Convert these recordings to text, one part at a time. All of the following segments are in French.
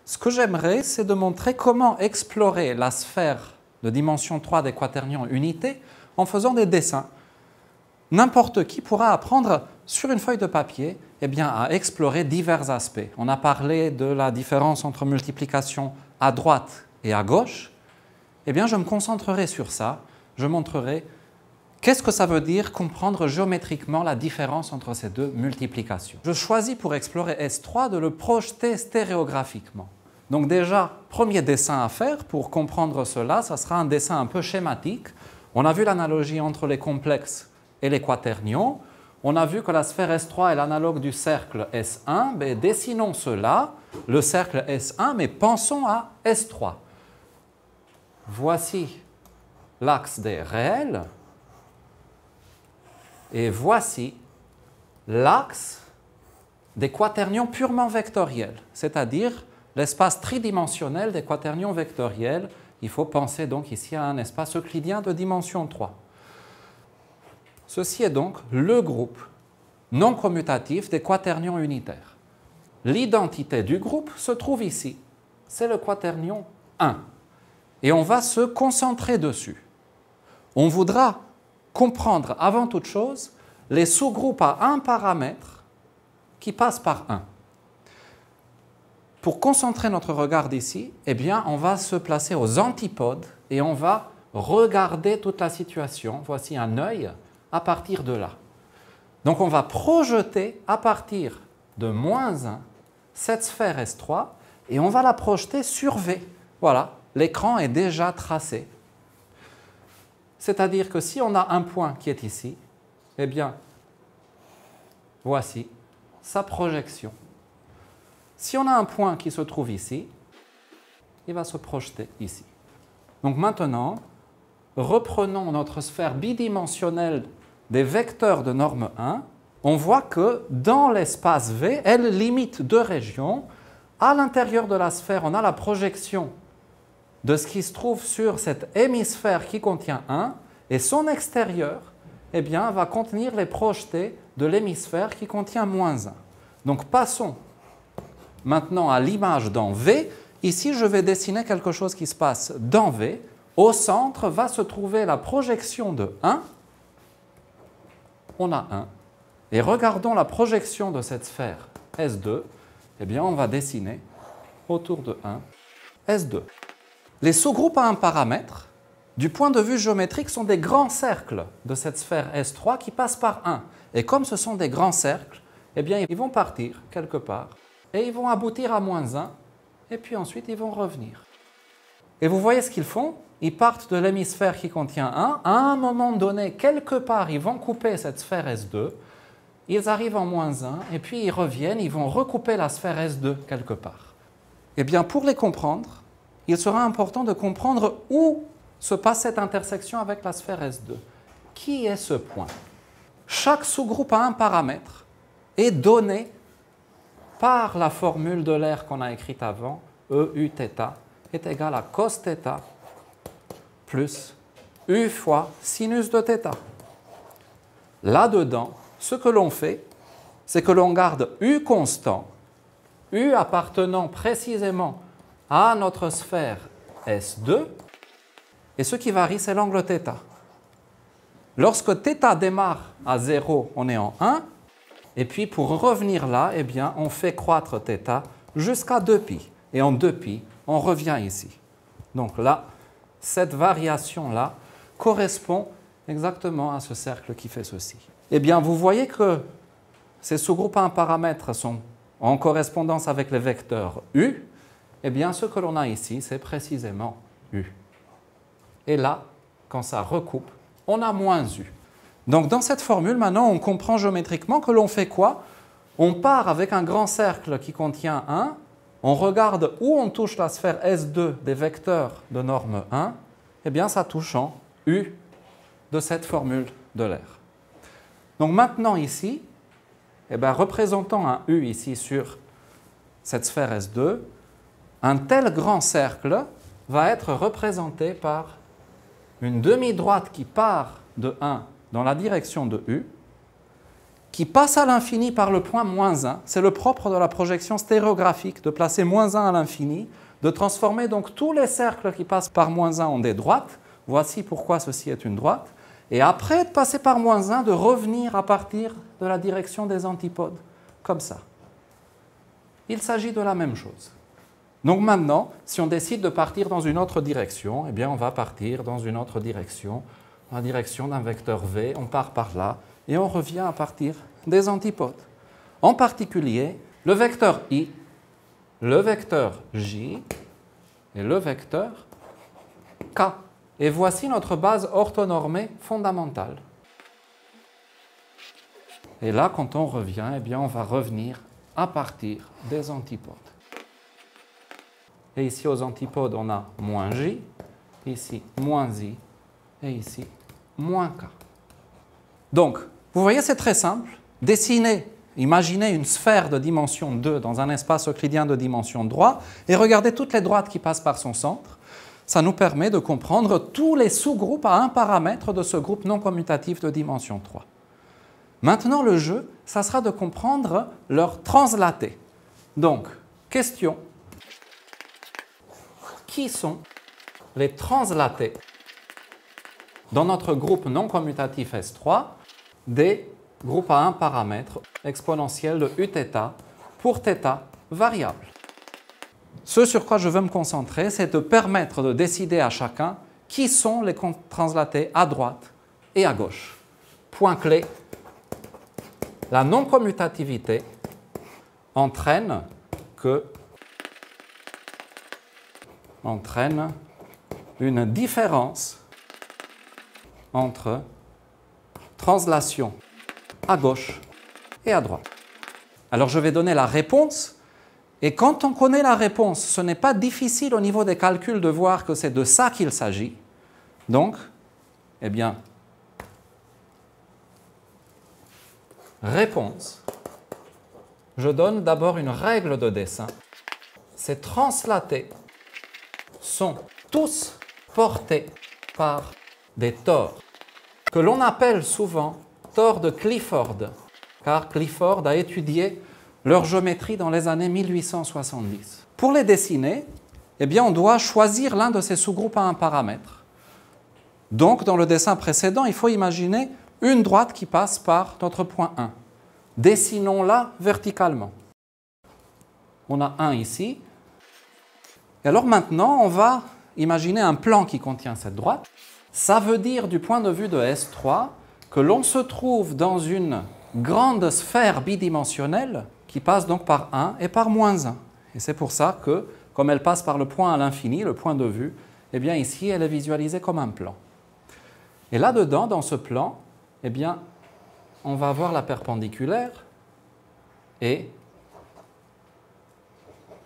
Ce que j'aimerais, c'est de montrer comment explorer la sphère de dimension 3 des quaternions unité en faisant des dessins. N'importe qui pourra apprendre sur une feuille de papier à explorer divers aspects. On a parlé de la différence entre multiplication à droite et à gauche. Je me concentrerai sur ça. Je montrerai qu'est-ce que ça veut dire comprendre géométriquement la différence entre ces deux multiplications. Je choisis pour explorer S3 de le projeter stéréographiquement. Donc déjà, premier dessin à faire pour comprendre cela, ça sera un dessin un peu schématique. On a vu l'analogie entre les complexes et les quaternions. On a vu que la sphère S3 est l'analogue du cercle S1. Dessinons cela, le cercle S1, mais pensons à S3. Voici l'axe des réels. Et voici l'axe des quaternions purement vectoriels, c'est-à-dire l'espace tridimensionnel des quaternions vectoriels. Il faut penser donc ici à un espace euclidien de dimension 3. Ceci est donc le groupe non commutatif des quaternions unitaires. L'identité du groupe se trouve ici. C'est le quaternion 1. Et on va se concentrer dessus. On voudra comprendre avant toute chose les sous-groupes à un paramètre qui passent par 1. Pour concentrer notre regard ici, on va se placer aux antipodes et on va regarder toute la situation. Voici un œil à partir de là. Donc on va projeter à partir de -1 cette sphère S3 et on va la projeter sur V. Voilà, l'écran est déjà tracé. C'est-à-dire que si on a un point qui est ici, voici sa projection. Si on a un point qui se trouve ici, il va se projeter ici. Donc maintenant, reprenons notre sphère bidimensionnelle des vecteurs de norme 1. On voit que dans l'espace V, elle limite deux régions. À l'intérieur de la sphère, on a la projection de ce qui se trouve sur cet hémisphère qui contient 1, et son extérieur va contenir les projetés de l'hémisphère qui contient -1. Donc passons maintenant à l'image dans V. Ici, je vais dessiner quelque chose qui se passe dans V. Au centre va se trouver la projection de 1. On a 1. Et regardons la projection de cette sphère S2. On va dessiner autour de 1 S2. Les sous-groupes à un paramètre, du point de vue géométrique, sont des grands cercles de cette sphère S3 qui passent par 1. Et comme ce sont des grands cercles, ils vont partir quelque part et ils vont aboutir à -1 et puis ensuite ils vont revenir. Et vous voyez ce qu'ils font? Ils partent de l'hémisphère qui contient 1. À un moment donné, quelque part, ils vont couper cette sphère S2. Ils arrivent en -1 et puis ils reviennent, ils vont recouper la sphère S2 quelque part. Pour les comprendre, il sera important de comprendre où se passe cette intersection avec la sphère S2. Qui est ce point? Chaque sous-groupe à un paramètre est donné par la formule de l'aire qu'on a écrite avant, EUθ est égal à cos θ plus U fois sinus de θ. Là-dedans, ce que l'on fait, c'est que l'on garde U constant, U appartenant précisément à notre sphère S2, et ce qui varie, c'est l'angle θ. Lorsque θ démarre à 0, on est en 1, et puis pour revenir là, on fait croître θ jusqu'à 2π. Et en 2π, on revient ici. Donc là, cette variation-là correspond exactement à ce cercle qui fait ceci. Vous voyez que ces sous-groupes à un paramètre sont en correspondance avec les vecteurs U. Ce que l'on a ici, c'est précisément U. Et là, quand ça recoupe, on a -U. Donc dans cette formule, maintenant, on comprend géométriquement que l'on fait quoi? On part avec un grand cercle qui contient 1, on regarde où on touche la sphère S2 des vecteurs de norme 1, ça touche en U de cette formule de l'aire. Donc maintenant ici, représentons un U ici sur cette sphère S2, un tel grand cercle va être représenté par une demi-droite qui part de 1 dans la direction de U qui passe à l'infini par le point moins 1. C'est le propre de la projection stéréographique, de placer moins 1 à l'infini, de transformer donc tous les cercles qui passent par moins 1 en des droites. Voici pourquoi ceci est une droite. Et après de passer par moins 1, de revenir à partir de la direction des antipodes, comme ça. Il s'agit de la même chose. Donc maintenant, si on décide de partir dans une autre direction, eh bien on va partir dans une autre direction, dans la direction d'un vecteur V, on part par là, et on revient à partir des antipodes. En particulier, le vecteur I, le vecteur J et le vecteur K. Et voici notre base orthonormée fondamentale. Et là, quand on revient, eh bien, on va revenir à partir des antipodes. Et ici, aux antipodes, on a moins J, ici, moins I, et ici, moins K. Donc, vous voyez, c'est très simple. Dessiner, imaginez une sphère de dimension 2 dans un espace euclidien de dimension 3, et regardez toutes les droites qui passent par son centre. Ça nous permet de comprendre tous les sous-groupes à un paramètre de ce groupe non commutatif de dimension 3. Maintenant, le jeu, ça sera de comprendre leur translaté. Donc, question. Qui sont les translatés dans notre groupe non commutatif S3 des groupes à un paramètre exponentiel de Uθ pour θ variable? Ce sur quoi je veux me concentrer, c'est de permettre de décider à chacun qui sont les translatés à droite et à gauche. Point clé, la non-commutativité entraîne une différence entre translation à gauche et à droite. Alors je vais donner la réponse. Et quand on connaît la réponse, ce n'est pas difficile au niveau des calculs de voir que c'est de ça qu'il s'agit. Donc, eh bien, réponse. Je donne d'abord une règle de dessin. Ces translatés sont tous portés par des tores, que l'on appelle souvent tores de Clifford, car Clifford a étudié leur géométrie dans les années 1870. Pour les dessiner, eh bien, on doit choisir l'un de ces sous-groupes à un paramètre. Donc, dans le dessin précédent, il faut imaginer une droite qui passe par notre point 1. Dessinons-la verticalement. On a 1 ici. Et alors maintenant, on va imaginer un plan qui contient cette droite. Ça veut dire, du point de vue de S3, que l'on se trouve dans une grande sphère bidimensionnelle qui passe donc par 1 et par moins 1. Et c'est pour ça que, comme elle passe par le point à l'infini, le point de vue, eh bien ici, elle est visualisée comme un plan. Et là-dedans, dans ce plan, eh bien, on va avoir la perpendiculaire et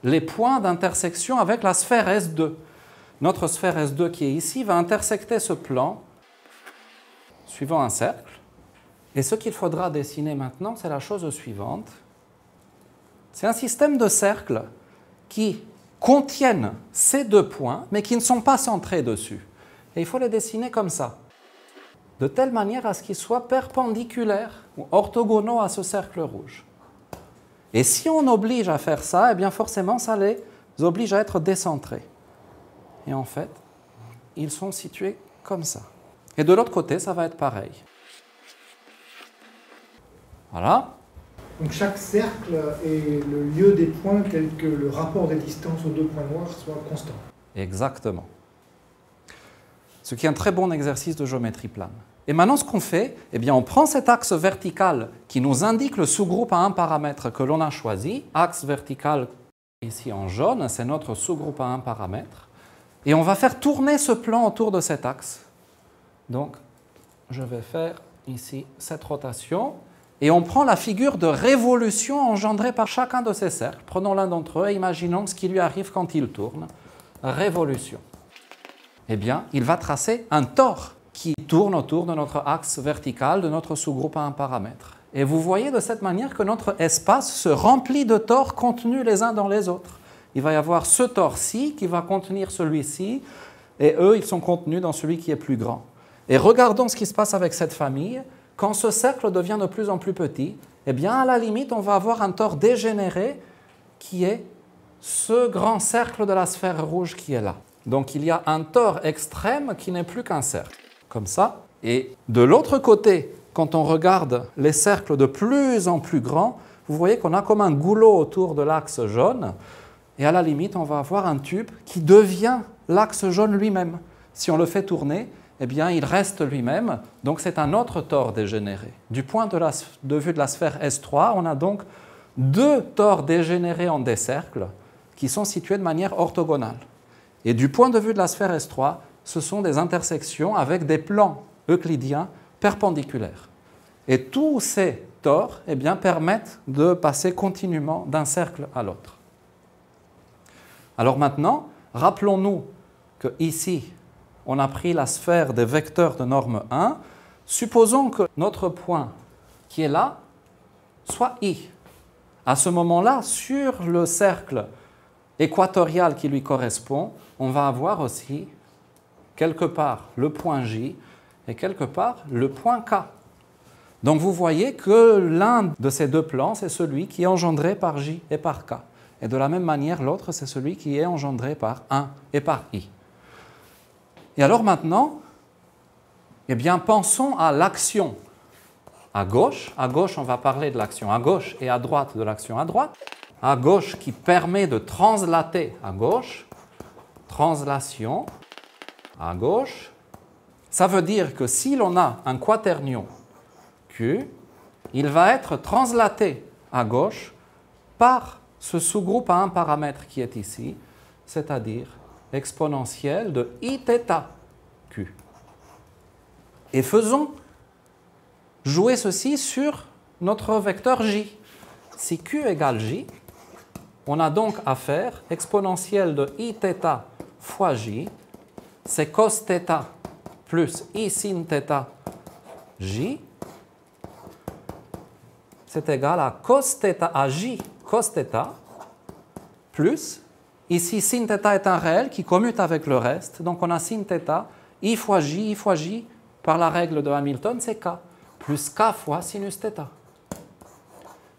les points d'intersection avec la sphère S2. Notre sphère S2 qui est ici va intersecter ce plan suivant un cercle. Et ce qu'il faudra dessiner maintenant, c'est la chose suivante. C'est un système de cercles qui contiennent ces deux points, mais qui ne sont pas centrés dessus. Et il faut les dessiner comme ça, de telle manière à ce qu'ils soient perpendiculaires ou orthogonaux à ce cercle rouge. Et si on oblige à faire ça, eh bien forcément, ça les oblige à être décentrés. Et en fait, ils sont situés comme ça. Et de l'autre côté, ça va être pareil. Voilà. Donc chaque cercle est le lieu des points tel que le rapport des distances aux deux points noirs soit constant. Exactement. Ce qui est un très bon exercice de géométrie plane. Et maintenant, ce qu'on fait, eh bien, on prend cet axe vertical qui nous indique le sous-groupe à un paramètre que l'on a choisi. Axe vertical ici en jaune, c'est notre sous-groupe à un paramètre. Et on va faire tourner ce plan autour de cet axe. Donc, je vais faire ici cette rotation. Et on prend la figure de révolution engendrée par chacun de ces cercles. Prenons l'un d'entre eux et imaginons ce qui lui arrive quand il tourne. Révolution. Eh bien, il va tracer un tore qui tourne autour de notre axe vertical, de notre sous-groupe à un paramètre. Et vous voyez de cette manière que notre espace se remplit de tores contenus les uns dans les autres. Il va y avoir ce tore-ci qui va contenir celui-ci, et eux, ils sont contenus dans celui qui est plus grand. Et regardons ce qui se passe avec cette famille. quand ce cercle devient de plus en plus petit, eh bien, à la limite, on va avoir un tore dégénéré qui est ce grand cercle de la sphère rouge qui est là. Donc, il y a un tore extrême qui n'est plus qu'un cercle, comme ça. Et de l'autre côté, quand on regarde les cercles de plus en plus grands, vous voyez qu'on a comme un goulot autour de l'axe jaune. Et à la limite, on va avoir un tube qui devient l'axe jaune lui-même. Si on le fait tourner, eh bien, il reste lui-même. Donc, c'est un autre tore dégénéré. Du point de vue de la sphère S3, on a donc deux tores dégénérés en des cercles qui sont situés de manière orthogonale. Et du point de vue de la sphère S3, ce sont des intersections avec des plans euclidiens perpendiculaires. Et tous ces tores eh bien, permettent de passer continuellement d'un cercle à l'autre. Alors maintenant, rappelons-nous qu'ici, on a pris la sphère des vecteurs de norme 1. Supposons que notre point qui est là soit I. À ce moment-là, sur le cercle équatorial qui lui correspond, on va avoir aussi quelque part le point J et quelque part le point K. Donc vous voyez que l'un de ces deux plans, c'est celui qui est engendré par J et par K. Et de la même manière, l'autre, c'est celui qui est engendré par 1 et par I. Et alors maintenant, eh bien, pensons à l'action à gauche. À gauche, on va parler de l'action à gauche et à droite de l'action à droite. À gauche qui permet de translater à gauche. Translation à gauche. Ça veut dire que si l'on a un quaternion Q, il va être translaté à gauche par ce sous-groupe à un paramètre qui est ici, c'est-à-dire exponentielle de Iθ Q. Et faisons jouer ceci sur notre vecteur J. Si Q égale J, on a donc à faire exponentielle de Iθ fois J, c'est cos θ plus I sin θ J, c'est égal à cos θ à J cos θ plus, ici sin θ est un réel qui commute avec le reste, donc on a sin θ, I fois J, par la règle de Hamilton, c'est K, plus K fois sinus θ.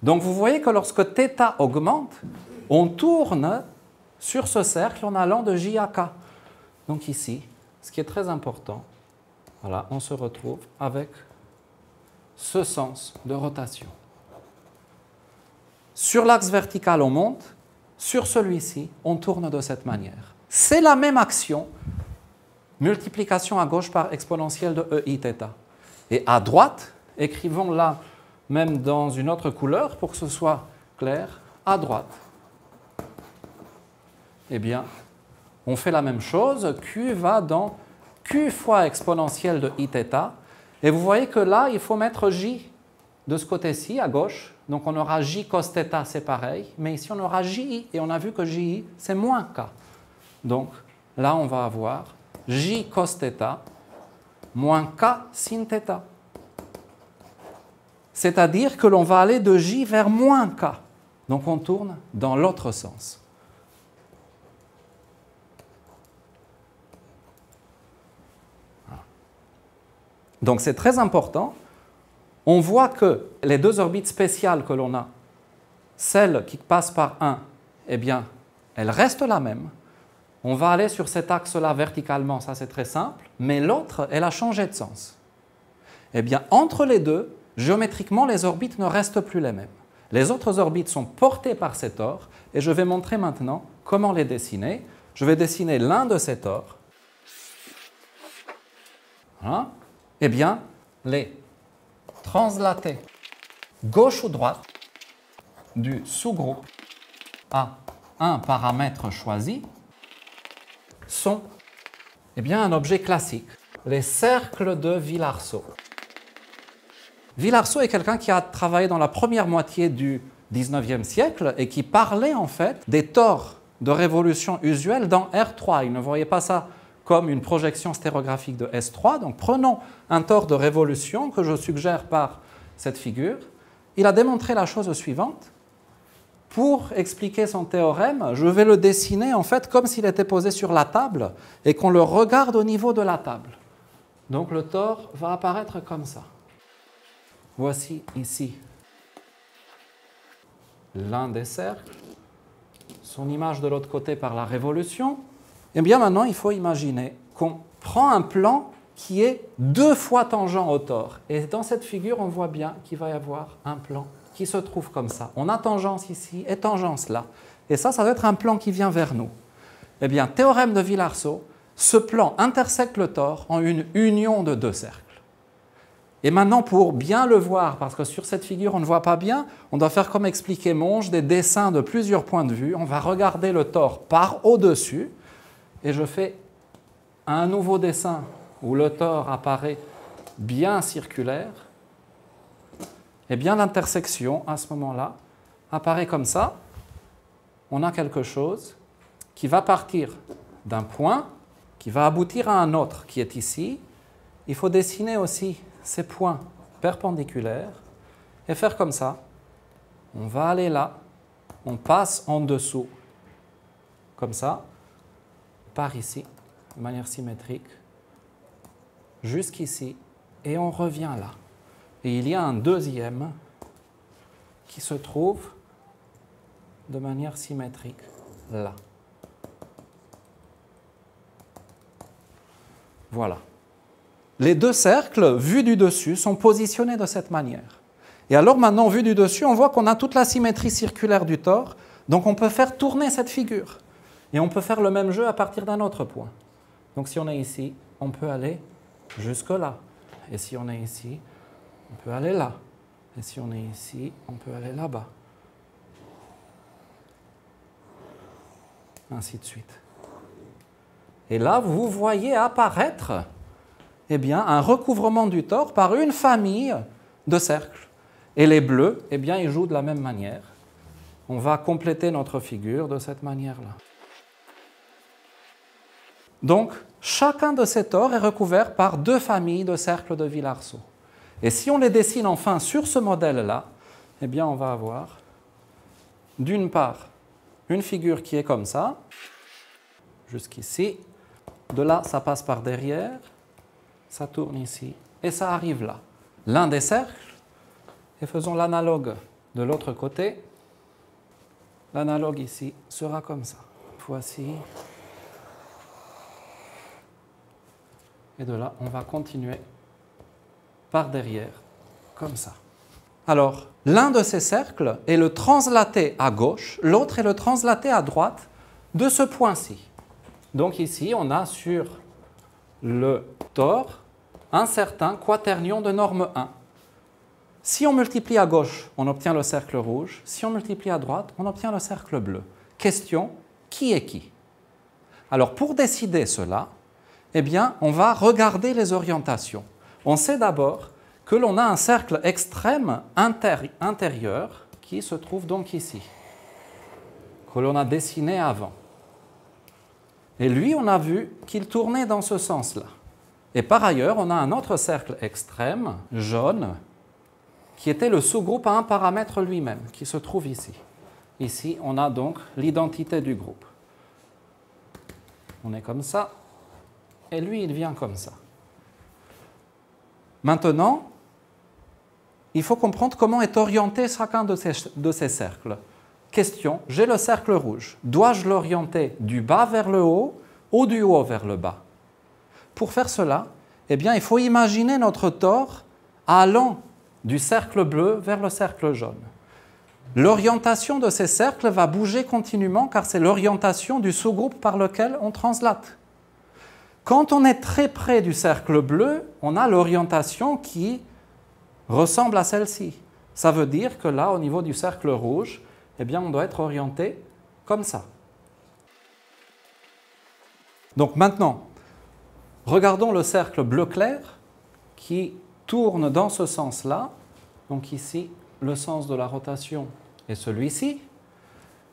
Donc vous voyez que lorsque θ augmente, on tourne sur ce cercle en allant de J à K. Donc ici, ce qui est très important, voilà, on se retrouve avec ce sens de rotation. Sur l'axe vertical, on monte. Sur celui-ci, on tourne de cette manière. C'est la même action, multiplication à gauche par exponentielle de Eiθ. Et à droite, écrivons-la même dans une autre couleur pour que ce soit clair. À droite, eh bien, on fait la même chose. Q va dans Q fois exponentielle de Iθ. Et vous voyez que là, il faut mettre J de ce côté-ci, à gauche. Donc on aura J cos θ, c'est pareil. Mais ici, on aura Ji. Et on a vu que Ji, c'est moins K. Donc là, on va avoir J cos θ moins K sin θ. C'est-à-dire que l'on va aller de J vers moins K. Donc on tourne dans l'autre sens. Donc c'est très important. On voit que les deux orbites spéciales que l'on a, celle qui passe par 1, eh bien, elle reste la même. On va aller sur cet axe-là verticalement, ça c'est très simple, mais l'autre, elle a changé de sens. Eh bien, entre les deux, géométriquement, les orbites ne restent plus les mêmes. Les autres orbites sont portées par ces tores, et je vais montrer maintenant comment les dessiner. Je vais dessiner l'un de ces tores. Voilà. Eh bien, les translatés gauche ou droite du sous-groupe à un paramètre choisi sont eh bien, un objet classique, les cercles de Villarceau. Villarceau est quelqu'un qui a travaillé dans la première moitié du XIXe siècle et qui parlait en fait des tores de révolution usuels dans R3. Il ne voyait pas ça comme une projection stérographique de S3. Donc prenons un tore de révolution que je suggère par cette figure. Il a démontré la chose suivante. Pour expliquer son théorème, je vais le dessiner en fait comme s'il était posé sur la table et qu'on le regarde au niveau de la table. Donc le tore va apparaître comme ça. voici ici l'un des cercles, son image de l'autre côté par la révolution. Et bien maintenant, il faut imaginer qu'on prend un plan qui est 2 fois tangent au tore. Et dans cette figure, on voit bien qu'il va y avoir un plan qui se trouve comme ça. On a tangence ici et tangence là. Et ça doit être un plan qui vient vers nous. Eh bien, théorème de Villarceau, ce plan intersecte le tore en une union de 2 cercles. Et maintenant, pour bien le voir, parce que sur cette figure, on ne voit pas bien, on doit faire comme expliquait Monge, des dessins de plusieurs points de vue. On va regarder le tore par au-dessus, et je fais un nouveau dessin où le tore apparaît bien circulaire. Et bien l'intersection, à ce moment-là, apparaît comme ça. On a quelque chose qui va partir d'un point, qui va aboutir à un autre qui est ici. Il faut dessiner aussi ces points perpendiculaires et faire comme ça. On va aller là, on passe en dessous, comme ça, par ici, de manière symétrique, jusqu'ici, et on revient là. Et il y a un deuxième qui se trouve de manière symétrique là. Voilà. Les 2 cercles, vus du dessus, sont positionnés de cette manière. Et alors maintenant, vu du dessus, on voit qu'on a toute la symétrie circulaire du tore, donc on peut faire tourner cette figure. Et on peut faire le même jeu à partir d'un autre point. Donc si on est ici, on peut aller jusque là. Et si on est ici, on peut aller là. Et si on est ici, on peut aller là-bas. Ainsi de suite. Et là, vous voyez apparaître un recouvrement du tore par une famille de cercles. Et les bleus, ils jouent de la même manière. On va compléter notre figure de cette manière-là. Donc, chacun de ces tores est recouvert par 2 familles de cercles de Villarceau. Et si on les dessine enfin sur ce modèle-là, on va avoir, d'une part, une figure qui est comme ça, jusqu'ici. De là, ça passe par derrière, ça tourne ici, et ça arrive là. L'un des cercles, et faisons l'analogue de l'autre côté. L'analogue ici sera comme ça. Voici. Et de là, on va continuer par derrière, comme ça. Alors, l'un de ces cercles est le translaté à gauche, l'autre est le translaté à droite de ce point-ci. Donc ici, on a sur le tore un certain quaternion de norme 1. Si on multiplie à gauche, on obtient le cercle rouge. Si on multiplie à droite, on obtient le cercle bleu. Question, qui est qui? Alors pour décider cela, on va regarder les orientations. On sait d'abord que l'on a un cercle extrême intérieur qui se trouve donc ici, que l'on a dessiné avant. Et lui, on a vu qu'il tournait dans ce sens-là. Et par ailleurs, on a un autre cercle extrême, jaune, qui était le sous-groupe à un paramètre lui-même, qui se trouve ici. Ici, on a donc l'identité du groupe. On est comme ça, et lui, il vient comme ça. Maintenant, il faut comprendre comment est orienté chacun de ces cercles. Question, j'ai le cercle rouge. Dois-je l'orienter du bas vers le haut ou du haut vers le bas? Pour faire cela, il faut imaginer notre tore allant du cercle bleu vers le cercle jaune. L'orientation de ces cercles va bouger continuellement car c'est l'orientation du sous-groupe par lequel on translate. Quand on est très près du cercle bleu, on a l'orientation qui ressemble à celle-ci. Ça veut dire que là, au niveau du cercle rouge, on doit être orienté comme ça. Donc maintenant, regardons le cercle bleu clair qui tourne dans ce sens-là. Donc ici, le sens de la rotation est celui-ci.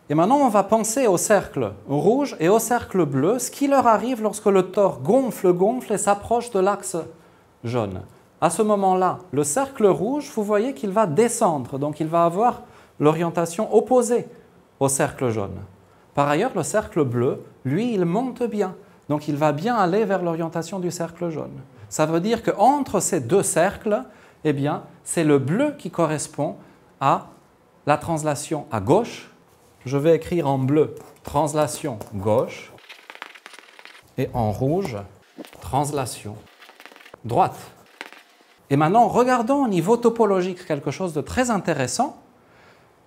Et maintenant, on va penser au cercle rouge et au cercle bleu, ce qui leur arrive lorsque le tore gonfle et s'approche de l'axe jaune. À ce moment-là, le cercle rouge, vous voyez qu'il va descendre, donc il va avoir l'orientation opposée au cercle jaune. Par ailleurs, le cercle bleu, lui, il monte bien. Donc il va bien aller vers l'orientation du cercle jaune. Ça veut dire qu'entre ces 2 cercles, eh bien, c'est le bleu qui correspond à la translation à gauche. Je vais écrire en bleu translation gauche et en rouge translation droite. Et maintenant, regardons au niveau topologique quelque chose de très intéressant.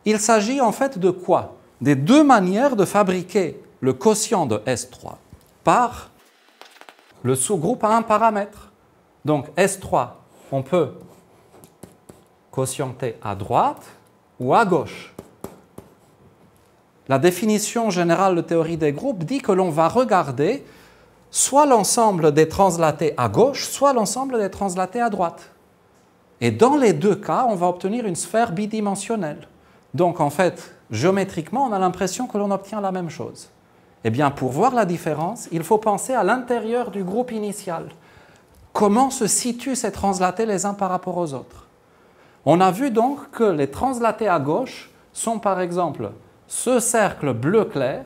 Il s'agit en fait de quoi? Des deux manières de fabriquer le quotient de S3 par le sous-groupe à un paramètre. Donc S3, on peut quotienter à droite ou à gauche. La définition générale de théorie des groupes dit que l'on va regarder soit l'ensemble des translatés à gauche, soit l'ensemble des translatés à droite. Et dans les deux cas, on va obtenir une sphère bidimensionnelle. Donc en fait, géométriquement, on a l'impression que l'on obtient la même chose. Eh bien, pour voir la différence, il faut penser à l'intérieur du groupe initial. Comment se situent ces translatés les uns par rapport aux autres? On a vu donc que les translatés à gauche sont par exemple ce cercle bleu clair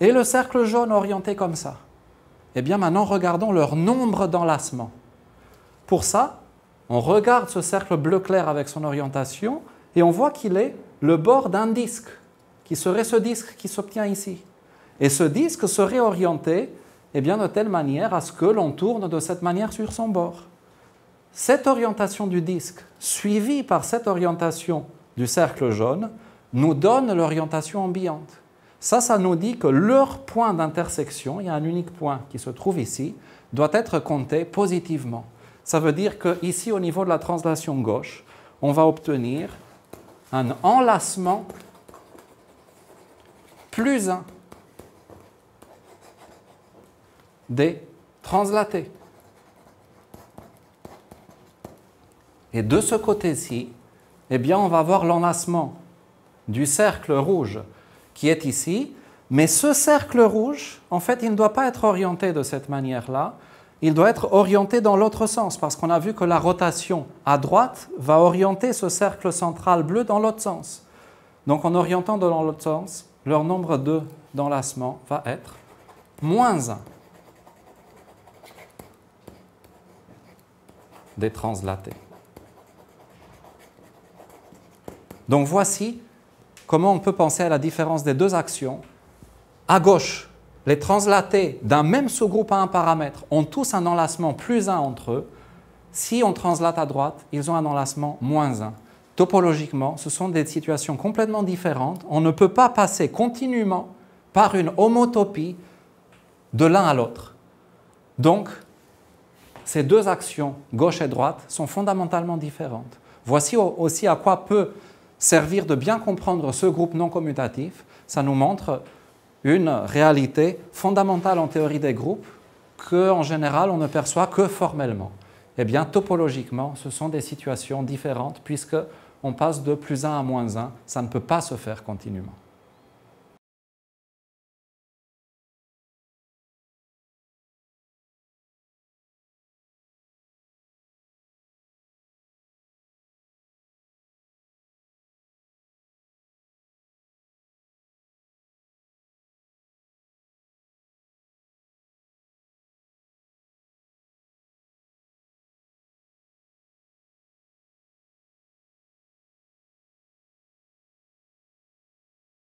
et le cercle jaune orienté comme ça. Eh bien, maintenant, regardons leur nombre d'enlacements. Pour ça, on regarde ce cercle bleu clair avec son orientation et on voit qu'il est le bord d'un disque, qui serait ce disque qui s'obtient ici. Et ce disque serait orienté eh bien, de telle manière à ce que l'on tourne de cette manière sur son bord. Cette orientation du disque, suivie par cette orientation du cercle jaune, nous donne l'orientation ambiante. Ça nous dit que leur point d'intersection, il y a un unique point qui se trouve ici, doit être compté positivement. Ça veut dire qu'ici, au niveau de la translation gauche, on va obtenir un enlacement plus 1 des translatés. Et de ce côté-ci, eh bien, on va voir l'enlacement du cercle rouge qui est ici, mais ce cercle rouge, en fait, il ne doit pas être orienté de cette manière-là, il doit être orienté dans l'autre sens, parce qu'on a vu que la rotation à droite va orienter ce cercle central bleu dans l'autre sens. Donc en orientant dans l'autre sens, leur nombre d'enlacements va être moins 1 des translatés. Donc voici comment on peut penser à la différence des deux actions. À gauche, les translatés d'un même sous-groupe à un paramètre ont tous un enlacement plus 1 entre eux. Si on translate à droite, ils ont un enlacement moins 1. Topologiquement, ce sont des situations complètement différentes. On ne peut pas passer continuellement par une homotopie de l'un à l'autre. Donc, ces deux actions, gauche et droite, sont fondamentalement différentes. Voici aussi à quoi peut servir de bien comprendre ce groupe non commutatif. Ça nous montre une réalité fondamentale en théorie des groupes qu'en général on ne perçoit que formellement. Eh bien, topologiquement, ce sont des situations différentes puisqu'on passe de plus 1 à moins 1. Ça ne peut pas se faire continuellement.